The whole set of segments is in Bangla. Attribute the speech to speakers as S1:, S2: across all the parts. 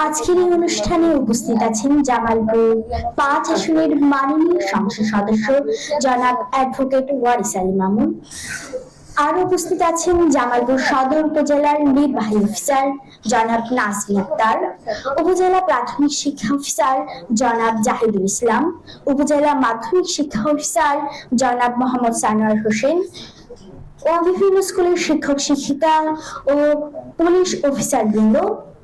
S1: আজকের এই অনুষ্ঠানে উপস্থিত আছেন জামালপুর ৫ আসনের মাননীয় সংসদ সদস্য জনাব অ্যাডভোকেট ওয়ারিস আলী মামুন। আর উপস্থিত আছেন জামালপুর সদর উপজেলার নির্বাহী অফিসার জনাব নাসরিন আক্তার, উপজেলা প্রাথমিক শিক্ষা অফিসার জনাব জাহিদুল ইসলাম, উপজেলা মাধ্যমিক শিক্ষা অফিসার জনাব মোহাম্মদ সানোয়ার হোসেন ও বিভিন্ন স্কুলের শিক্ষক শিক্ষিকা ও পুলিশ অফিসার বৃন্দ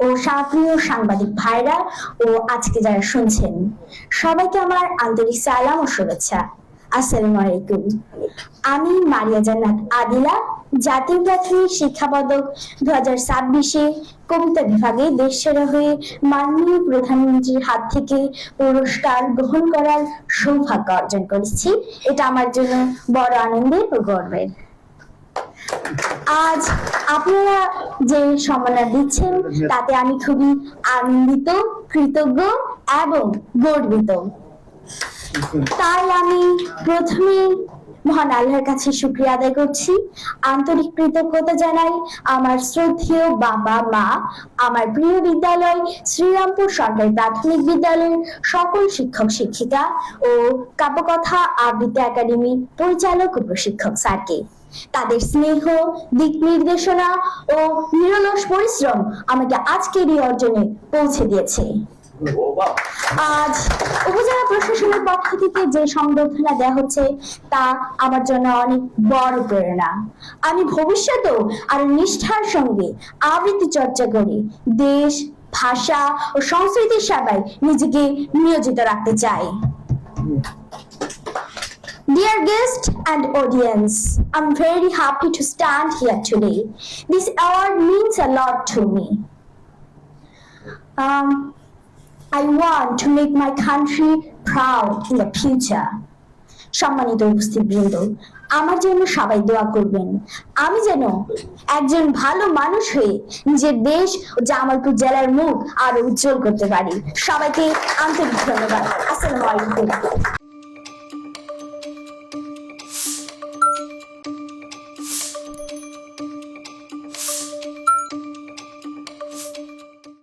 S1: ও প্রিয় সাংবাদিক ভাইরা ও আজকে যারা শুনছেন সবাইকে আমার আন্তরিক সালাম ও শুভেচ্ছা। আসসালামু আলাইকুম। আমি মারিয়া জান্নাত আদিলা জাতীয় প্রাথমিক শিক্ষা পদক 2026-এ কবিতা বিভাগে দেশ সেরা হয়ে মাননীয় প্রধানমন্ত্রীর হাত থেকে পুরস্কার গ্রহণ করার সৌভাগ্য অর্জন করেছি। এটা আমার জন্য বড় আনন্দের ও গর্বের। আজ আপনারা যে সম্মাননা দিচ্ছেন তাতে আমি খুবই আনন্দিত, কৃতজ্ঞ এবং গর্বিত। তাই আমি প্রথমে মহান আল্লাহর কাছে শুকরিয়া আদায় করছি, আন্তরিক কৃতজ্ঞতা জানাই আমার শ্রদ্ধেয় বাবা মা, আমার প্রিয় বিদ্যালয় শ্রীরামপুর সরকারি প্রাথমিক বিদ্যালয়ের সকল শিক্ষক শিক্ষিকা ও কাব্যকথা আবৃত্তি একাডেমি পরিচালক ও প্রশিক্ষক স্যারকে। তাদের স্নেহ, দিক নির্দেশনা ও নিরলস পরিশ্রম আমাকে আজকের এই অর্জনে পৌঁছে দিয়েছে। আজ উপজেলা প্রশাসনের পক্ষ থেকে যে সংবর্ধনা দেওয়া হচ্ছে তা আমার জন্য অনেক বড় প্রেরণা। আমি ভবিষ্যতেও আরো নিষ্ঠার সঙ্গে আবৃত্তি চর্চা করে দেশ, ভাষা ও সংস্কৃতির সেবায় নিজেকে নিয়োজিত রাখতে চাই। Dear guests and audience, I'm very happy to stand here today. This award means a lot to me. I want to make my country proud in the future. সম্মানিত উপস্থিতবৃন্দ, আমার জন্য সবাই দোয়া করবেন। আমি যেন একজন ভালো মানুষ হয়ে নিজের দেশ ও জামালপুর জেলার মুখ আরো উজ্জ্বল করতে পারি। সবাইকে আন্তরিক ধন্যবাদ। আসসালামু আলাইকুম।